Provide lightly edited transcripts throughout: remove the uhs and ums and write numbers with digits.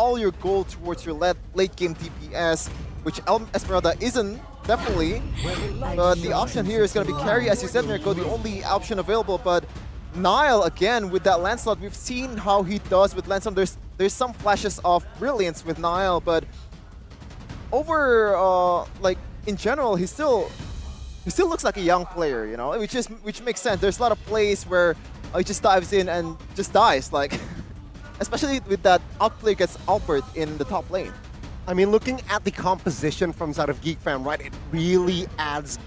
all your gold towards your late game DPS, which Esmeralda isn't, definitely. But the option here is going to be carry, as you said, Mirko, the only option available. But Nile, again, with that Lancelot, we've seen how he does with Lancelot. There's some flashes of brilliance with Nile, but over, like, in general, he still looks like a young player, you know, which makes sense. There's a lot of plays where he just dives in and just dies, like, especially with that outplay gets Albert in the top lane. I mean, looking at the composition from side of Geek Fam, right, it really adds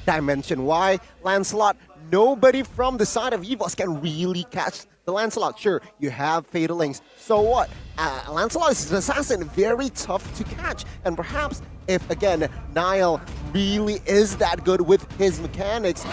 dimension. Why? Lancelot, nobody from the side of Evos can really catch the Lancelot. Sure, you have Fatal Links. So what? Lancelot is an assassin, very tough to catch. And perhaps if, again, Nile really is that good with his mechanics,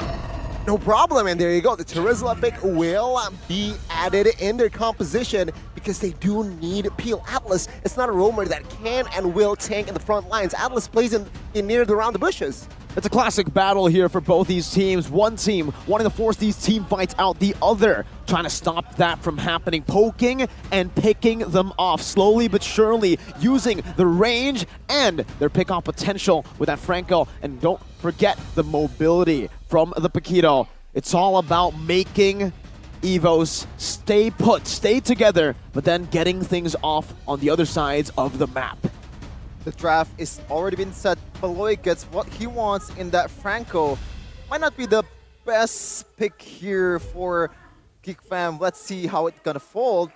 no problem. And there you go. The Terizla pick will be added in their composition because they do need Peel. Atlas, it's not a roamer that can and will tank in the front lines. Atlas plays in near around the bushes. It's a classic battle here for both these teams. One team wanting to force these team fights out, the other trying to stop that from happening, poking and picking them off slowly but surely, using the range and their pick-off potential with that Franco. And don't forget the mobility from the Paquito. It's all about making Evos stay put, stay together, but then getting things off on the other sides of the map. The draft is already been set. Beloy gets what he wants in that Franco. Might not be the best pick here for Geek Fam. Let's see how it's gonna fold.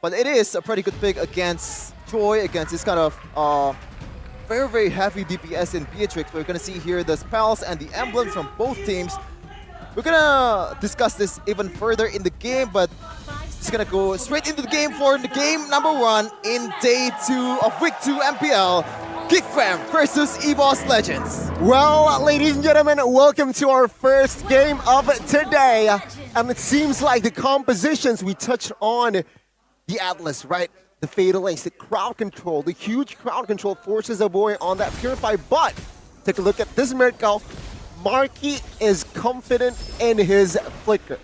But it is a pretty good pick against Joy, against this kind of very, very heavy DPS in Beatrix. We're gonna see here the spells and the emblems from both teams. We're gonna discuss this even further in the game, but it's gonna go straight into the game for the game number 1 in day 2 of week 2 MPL. Geek Fam versus Evos Legends. Well, ladies and gentlemen, welcome to our first game of today. And it seems like the compositions we touched on, the Atlas, right? The Fatal Links, the crowd control, the huge crowd control forces a boy on that Purify. But take a look at this Mirko. Marky is confident in his flicker.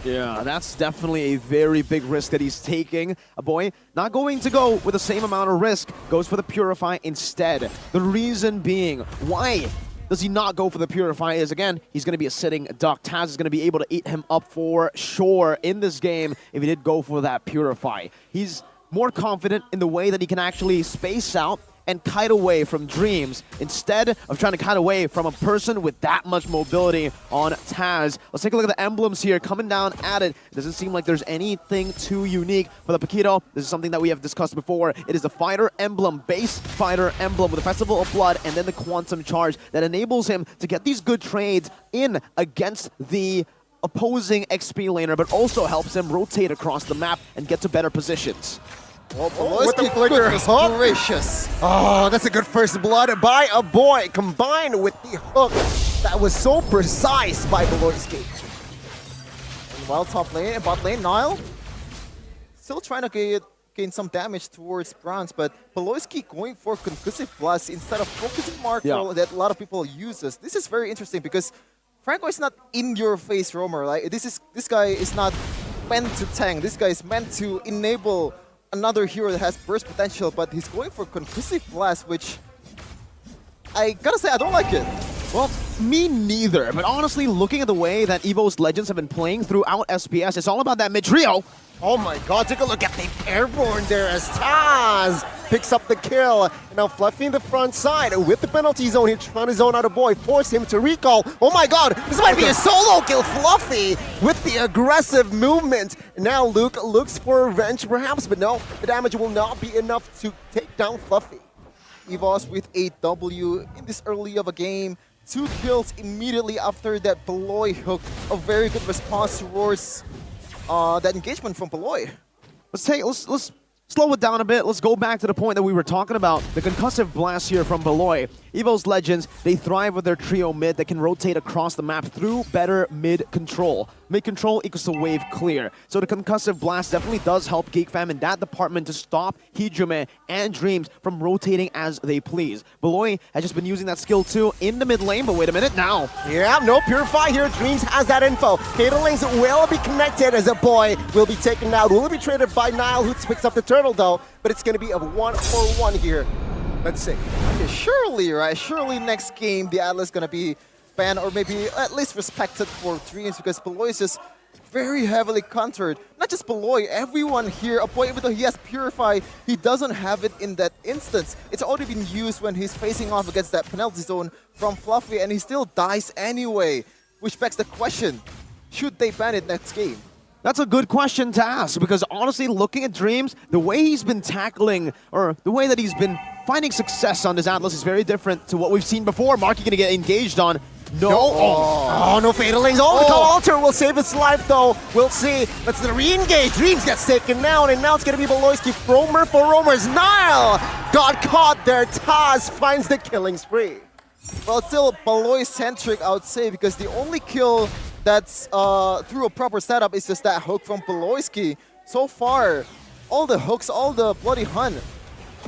Yeah, that's definitely a very big risk that he's taking. A boy not going to go with the same amount of risk, goes for the Purify instead. The reason being, why does he not go for the Purify is, again, he's going to be a sitting duck. Taz is going to be able to eat him up for sure in this game if he did go for that Purify. He's more confident in the way that he can actually space out and kite away from Dreams instead of trying to kite away from a person with that much mobility on Taz. Let's take a look at the emblems here coming down at it. It doesn't seem like there's anything too unique for the Paquito. This is something that we have discussed before. It is the fighter emblem, base fighter emblem with the Festival of Blood and then the Quantum Charge that enables him to get these good trades in against the opposing XP laner, but also helps him rotate across the map and get to better positions. Oh, with the flicker, gracious. Oh, that's a good first blood by a boy, combined with the hook that was so precise by Beloyski. And while top lane, bot lane, Nile still trying to gain some damage towards Bronze, but Beloyski going for Concussive Blast instead of focusing Marco that a lot of people uses. This is very interesting because Franco is not in-your-face roamer. Like this guy is not meant to tank. This guy is meant to enable another hero that has burst potential, but he's going for Concussive Blast, which I gotta say, I don't like it. Well, me neither, but honestly, looking at the way that Evos Legends have been playing throughout SPS, it's all about that mid-trio. Oh my god, take a look at the airborne there as Taz picks up the kill. And now Fluffy in the front side with the penalty zone here, trying to zone out a boy, force him to recall. Oh my god, this might be a solo kill. Fluffy with the aggressive movement. Now Luke looks for revenge perhaps, but no, the damage will not be enough to take down Fluffy. Evos with a W in this early of a game. 2 kills immediately after that Beloy hook. A very good response towards that engagement from Beloy. Let's slow it down a bit. Let's go back to the point that we were talking about. The concussive blast here from Beloy. Evos Legends, they thrive with their trio mid that can rotate across the map through better mid control. Mid control equals to wave clear. So the concussive blast definitely does help Geek Fam in that department to stop Hijime and Dreams from rotating as they please. Beloy has just been using that skill too in the mid lane, but wait a minute now. Yeah, no Purify here. Dreams has that info. Fatal Links will be connected as a boy will be taken out. Will be traded by Nile, who picks up the turret. turtle though, but it's going to be a 1-for-1 here. Let's see. Okay, surely, right? Surely next game the Atlas gonna be banned or maybe at least respected for Dreams because Beloy is just very heavily countered. Not just Beloy, everyone here, Apoy, even though he has Purify, he doesn't have it in that instance. It's already been used when he's facing off against that penalty zone from Fluffy and he still dies anyway. Which begs the question, should they ban it next game? That's a good question to ask because honestly, looking at Dreams, the way he's been tackling or the way that he's been finding success on this Atlas is very different to what we've seen before. Marky gonna get engaged on. No. Oh, no Fatalings. Oh, the Alter will save his life though. We'll see. Let's re-engage. Dreams gets taken down, and now it's gonna be Beloyski. Fromer for Romers. Nile got caught there. Taz finds the killing spree. Well, it's still Beloy-centric, I would say, because the only kill that's through a proper setup is just that hook from Beloyski. So far, all the hooks, all the bloody hunt,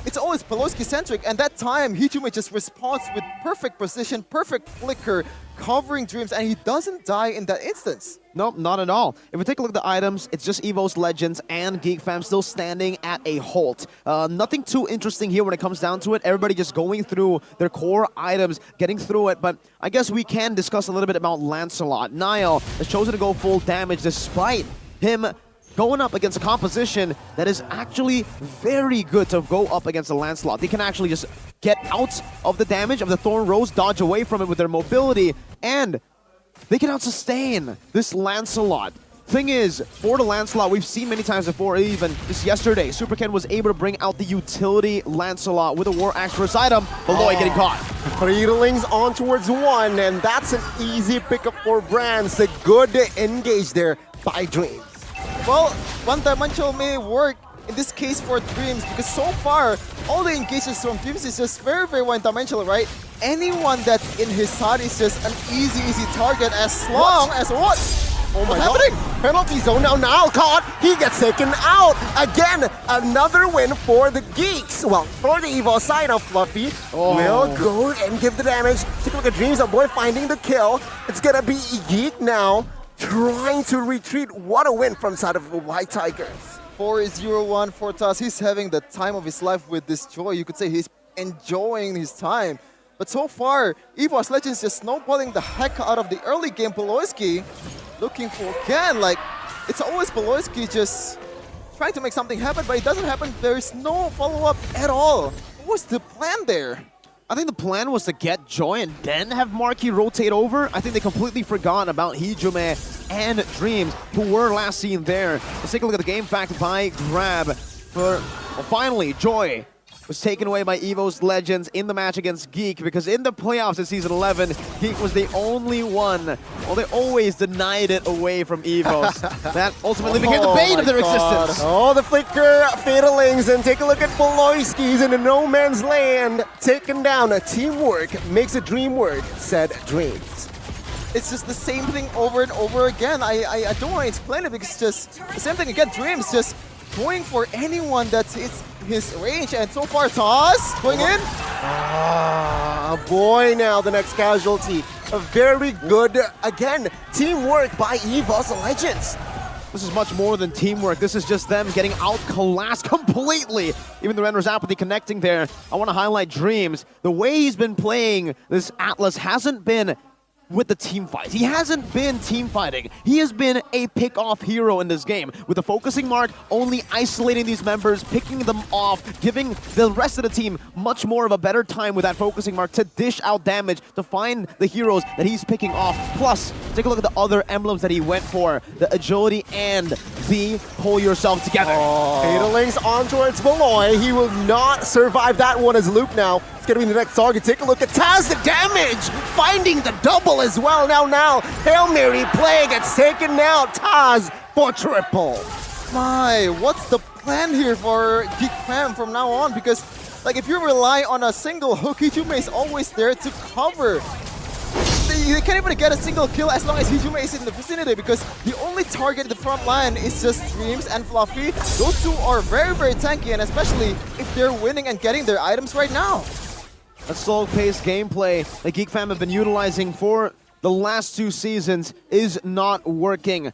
it's always Beloyski-centric, and that time, Hijume just responds with perfect precision, perfect flicker, covering Dreams, and he doesn't die in that instance. Nope, not at all. If we take a look at the items, it's just Evos, Legends, and Geek Fam still standing at a halt. Nothing too interesting here when it comes down to it. Everybody just going through their core items, getting through it, but I guess we can discuss a little bit about Lancelot. Niall has chosen to go full damage despite him going up against a composition that is actually very good to go up against a Lancelot. They can actually just get out of the damage of the Thorn Rose, dodge away from it with their mobility, and they can out-sustain this Lancelot. Thing is, for the Lancelot, we've seen many times before, even just yesterday, Super Ken was able to bring out the utility Lancelot with a War Axe for his item, Beloy getting caught. Fatalings on towards 1, and that's an easy pickup for Brands. A good engage there by Dreams. Well, one-dimensional may work in this case for Dreams because so far, all the engagements from Dreams is just very, very one-dimensional, right? Anyone that's in his side is just an easy target as long as what? Oh my What's God. happening? Penalty zone now, Niall caught. He gets taken out. Again, another win for the Geeks. Well, for the Evo side of Fluffy, will go and give the damage. Take a look at Dreams, our boy finding the kill. It's gonna be Geek now, trying to retreat. What a win from side of the White Tigers. 4-0-1 for Taz. He's having the time of his life with this Joy. You could say he's enjoying his time. But so far, Evos Legends just snowballing the heck out of the early game. Beloyski looking for again, like, it's always Beloyski just trying to make something happen, but it doesn't happen. There's no follow-up at all. What was the plan there? I think the plan was to get Joy and then have Marky rotate over. I think they completely forgot about Hijume and Dreams, who were last seen there. Let's take a look at the game fact by Grab. Finally, Joy was taken away by Evos Legends in the match against Geek because in the playoffs in Season 11, Geek was the only one. Well, they always denied it away from Evos. That ultimately became the bane of their existence. Oh, the flicker, Fatalings, and take a look at Beloyski's in a no man's land. Taken down, a teamwork makes a dream work, said Dreams. It's just the same thing over and over again. I don't want to explain it because it's just the same thing again. Dreams just going for anyone that's his range, and so far Taz going in. Ah, boy, now the next casualty. A very good, again, teamwork by Evos Legends. This is much more than teamwork. This is just them getting out-classed completely. Even the Renner's Apathy connecting there. I want to highlight Dreams. The way he's been playing this Atlas hasn't been with the team fights. He hasn't been team fighting. He has been a pick-off hero in this game, with the focusing mark only isolating these members, picking them off, giving the rest of the team much more of a better time with that focusing mark to dish out damage, to find the heroes that he's picking off. Plus, take a look at the other emblems that he went for, the agility and the pull yourself together. Fatalings on towards Beloy. He will not survive that one as Loop now. It's gonna be the next target. Take a look at Taz, the damage! Finding the double as well. Now, Hail Mary play gets taken out. Taz for triple. My, what's the plan here for Geek Fam from now on? Because, like, if you rely on a single hook, Hijume is always there to cover. They can't even get a single kill as long as Hijume is in the vicinity because the only target in the front line is just Dreams and Fluffy. Those two are very, very tanky, and especially if they're winning and getting their items right now. A slow-paced gameplay that Geek Fam have been utilizing for the last 2 seasons is not working.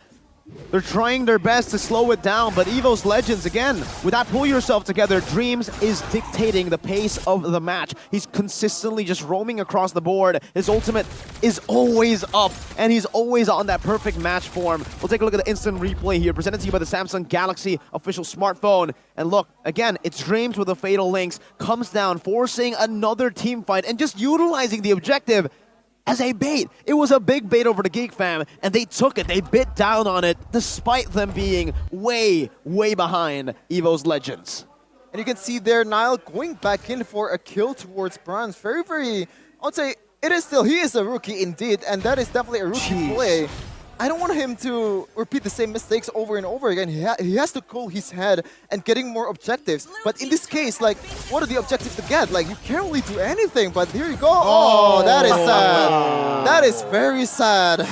They're trying their best to slow it down, but Evos Legends, again, with that pull yourself together, Dreams is dictating the pace of the match. He's consistently just roaming across the board. His ultimate is always up, and he's always on that perfect match form. We'll take a look at the instant replay here, presented to you by the Samsung Galaxy official smartphone. And look, again, it's Dreams with the Fatal Links, comes down, forcing another team fight, and just utilizing the objective as a bait. It was a big bait over to Geek Fam, and they took it. They bit down on it, despite them being way, way behind Evos Legends. And you can see there, Nile going back in for a kill towards Bronze. Very, very, I would say, it is still, he is a rookie indeed, and that is definitely a rookie play. I don't want him to repeat the same mistakes over and over again. He has to cool his head and getting more objectives. But in this case, like, what are the objectives to get? Like, you can't really do anything, but here you go. Oh, that is sad. That is very sad.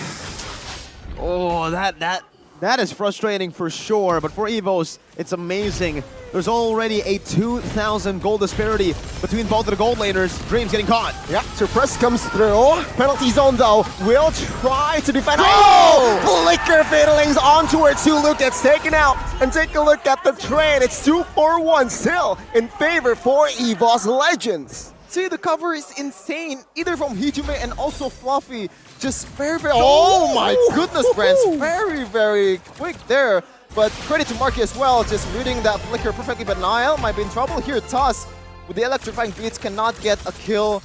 Oh, that is frustrating for sure, but for Evos, it's amazing. There's already a 2,000 gold disparity between both of the gold laners. Dreams getting caught. Yeah, Surprise comes through. Penalty zone though, will try to defend. Oh! Flicker Fatalings onto her. Tulu gets taken out. And take a look at the trade. It's 2-4-1 still in favor for Evos Legends. See, the cover is insane, either from Hijime and also Fluffy. Just very, very, oh my goodness, Brands, very, very quick there. But credit to Marky as well, just reading that flicker perfectly. But Niall might be in trouble here. Toss with the electrifying beats cannot get a kill.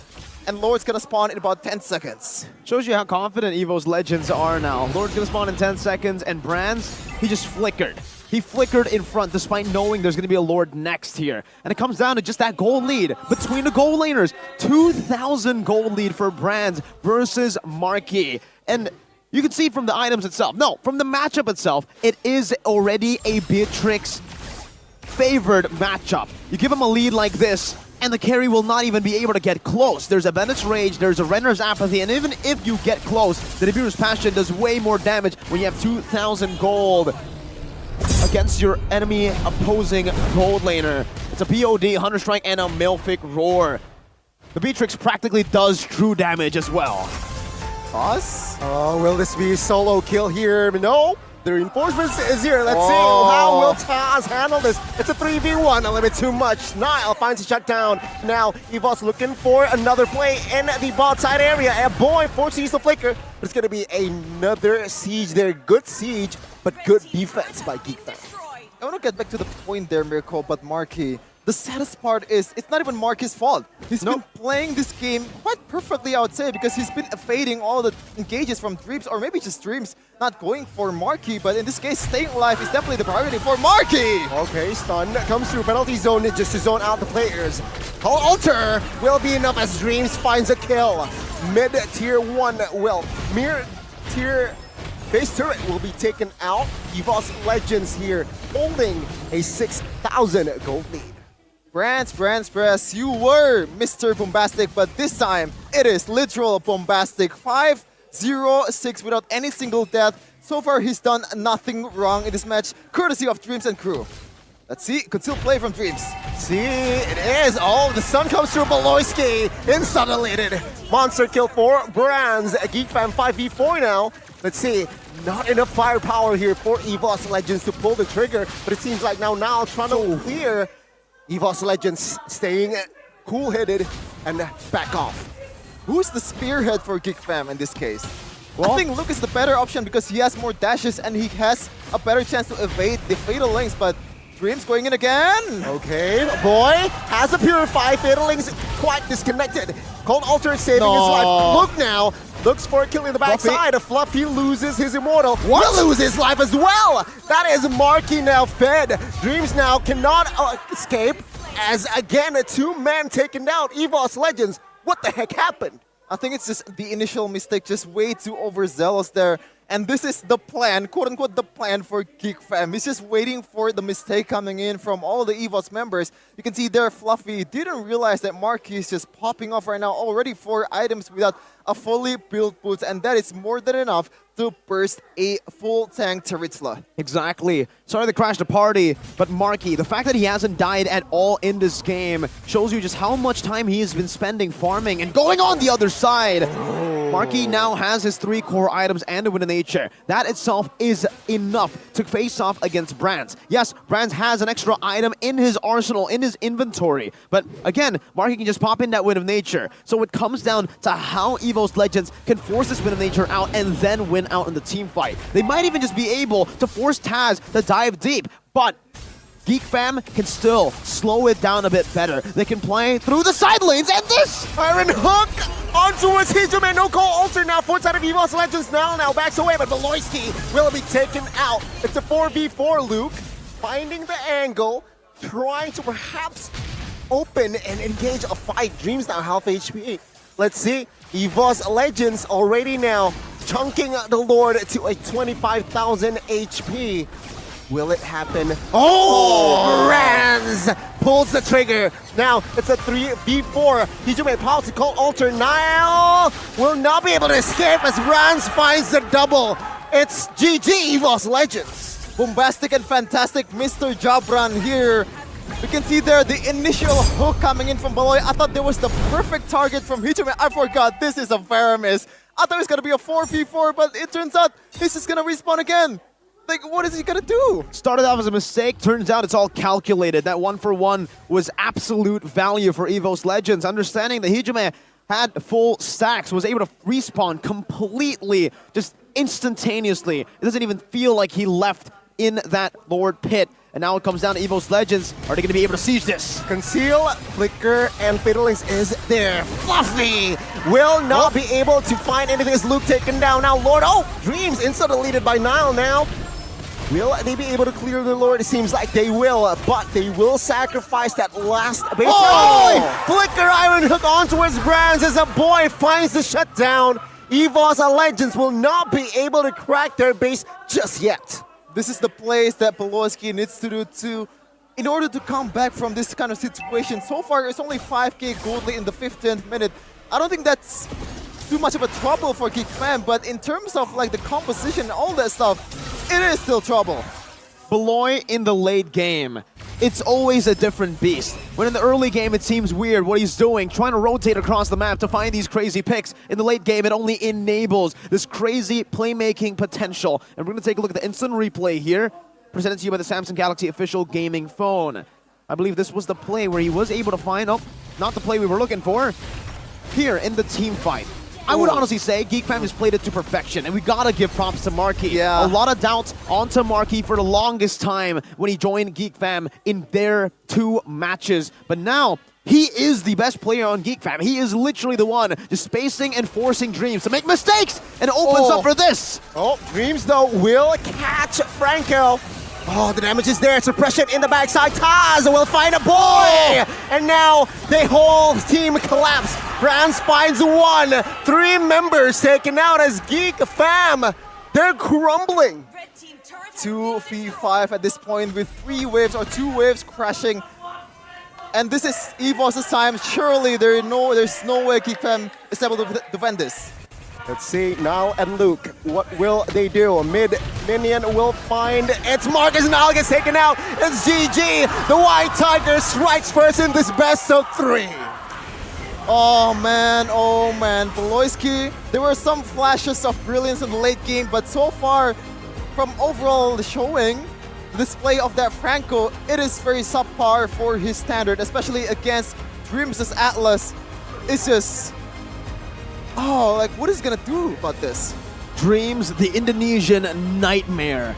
And Lord's gonna spawn in about 10 seconds. Shows you how confident Evos Legends are now. Lord's gonna spawn in 10 seconds, and Brands, he just flickered. He flickered in front despite knowing there's going to be a Lord next here. And it comes down to just that gold lead between the gold laners. 2,000 gold lead for Brands versus Marky. And you can see from the items itself, no, from the matchup itself, it is already a Beatrix favored matchup. You give him a lead like this, and the carry will not even be able to get close. There's a Bennett's Rage, there's a Renner's Apathy, and even if you get close, the Nibiru's Passion does way more damage when you have 2,000 gold against your enemy opposing gold laner. It's a BOD, Hunter Strike, and a Malefic Roar. The Beatrix practically does true damage as well. Toss? Oh, will this be a solo kill here? No, the reinforcements is here. Let's see how will Taz handle this. It's a 3v1, a little bit too much. Nile finds a shutdown. Now, Evos looking for another play in the bot side area. And boy, forced to use the flicker. But it's going to be another siege there. Good siege, but good defense by Geek Fam. I want to get back to the point there, Mirko, but Marky, the saddest part is it's not even Marky's fault. He's been playing this game quite perfectly, I would say, because he's been evading all the engages from Dreams, or maybe just Dreams not going for Marky, but in this case, staying alive is definitely the priority for Marky! Okay, stun comes through penalty zone just to zone out the players. Call Alter will be enough as Dreams finds a kill. Mid-tier 1 will. Mid-tier base turret will be taken out. Evos Legends here holding a 6,000 gold lead. Brands, you were Mr. Bombastic, but this time it is literal bombastic. 5-0-6 without any single death. So far, he's done nothing wrong in this match, courtesy of Dreams and crew. Let's see, could still play from Dreams. See, it is. Oh, the sun comes through Beloyski. Insulated. Monster kill for Brands. Geek Fam 5v4 now. Let's see, not enough firepower here for Evos Legends to pull the trigger, but it seems like now trying to clear. Evos Legends staying cool-headed and back off. Who's the spearhead for Geek Fam in this case? Well, I think Luke is the better option because he has more dashes and he has a better chance to evade the Fatal Links, but Dreams going in again. Okay, boy has a Purify. Fatal Links quite disconnected. Cold Alter saving his life. Look now. Looks for a kill in the backside. Fluffy loses his Immortal. Will lose his life as well. That is Marky now fed. Dreams now cannot escape as again a 2-man taken down. Evos Legends, what the heck happened? I think it's just the initial mistake, just way too overzealous there. And this is the plan, quote-unquote the plan for Geek Fam. He's just waiting for the mistake coming in from all the Evos members. You can see there Fluffy didn't realize that Marky is just popping off right now. Already 4 items without a fully built boots, and that is more than enough to burst a full tank Terizla. Exactly. Sorry to crash the party, but Marky, the fact that he hasn't died at all in this game shows you just how much time he has been spending farming and going on the other side. Marky now has his 3 core items and a Wind of Nature. That itself is enough to face off against Brands. Yes, Brands has an extra item in his arsenal, in his inventory. But again, Marky can just pop in that Wind of Nature. So it comes down to how Evos Legends can force this Wind of Nature out and then win out in the team fight. They might even just be able to force Taz to dive deep. But Geek Fam can still slow it down a bit better. They can play through the side lanes, and this Iron Hook onto his Hijime. No call alter now. Fourth side of Evos Legends now backs away, but Beloyski will be taken out. It's a 4v4, Luke. Finding the angle, trying to perhaps open and engage a fight. Dreams now half HP. Let's see. Evos Legends already now chunking the Lord to a 25,000 HP. Will it happen? Oh! Rans pulls the trigger. Now it's a 3v4. Hijime pops to call alter. Nile will not be able to escape as Rans finds the double. It's GG Evos Legends. Bombastic and fantastic Mr. Jabran here. You can see there the initial hook coming in from Baloy. I thought there was the perfect target from Hijime. I forgot this is a Veramis. I thought it was going to be a 4v4, but it turns out this is going to respawn again. Like, what is he gonna do? Started off as a mistake, turns out it's all calculated. That 1-for-1 was absolute value for Evos Legends. Understanding that Hijime had full stacks, was able to respawn completely, just instantaneously. It doesn't even feel like he left in that Lord pit. And now it comes down to Evos Legends. Are they gonna be able to siege this? Conceal, Flicker, and Fiddlings is there. Fluffy will not be able to find anything as Luke taken down. Now Lord, Dreams insta-deleted by Nile now. Will they be able to clear the Lord? It seems like they will, but they will sacrifice that last base. Oh! Flicker Iron Hook onto his Brands as a boy finds the shutdown. Evos Legends will not be able to crack their base just yet. This is the plays that Beloyski needs to do in order to come back from this kind of situation. So far, it's only 5k gold in the 15th minute. I don't think that's too much of a trouble for Geek Fam, but in terms of like the composition and all that stuff, it is still trouble. Beloy in the late game, it's always a different beast. When in the early game it seems weird what he's doing, trying to rotate across the map to find these crazy picks. In the late game it only enables this crazy playmaking potential. And we're going to take a look at the instant replay here, presented to you by the Samsung Galaxy official gaming phone. I believe this was the play where he was able to find, not the play we were looking for, here in the team fight. I would honestly say Geek Fam has played it to perfection, and we gotta give props to Marky. Yeah. A lot of doubts onto Marky for the longest time when he joined Geek Fam in their 2 matches. But now, he is the best player on Geek Fam. He is literally the one just spacing and forcing Dreams to make mistakes, and it opens up for this. Dreams though will catch Franco. The damage is there. Suppression in the backside. Taz will find a boy! And now the whole team collapse. Brands finds 1. 3 members taken out as Geek Fam. They're crumbling. 2v5 at this point with 3 waves or 2 waves crashing. And this is Evos' time. Surely there's no way Geek Fam is able to defend this. Let's see, Nile and Luke, what will they do? Mid minion will find, it's Marcus. Nile gets taken out, it's GG. The White Tiger strikes first in this best of 3. Oh man, Beloyski, there were some flashes of brilliance in the late game, but so far, from overall showing, the display of that Franco, it is very subpar for his standard, especially against Dreams' Atlas. It's just, like what is he gonna do about this? Dreams, the Indonesian nightmare.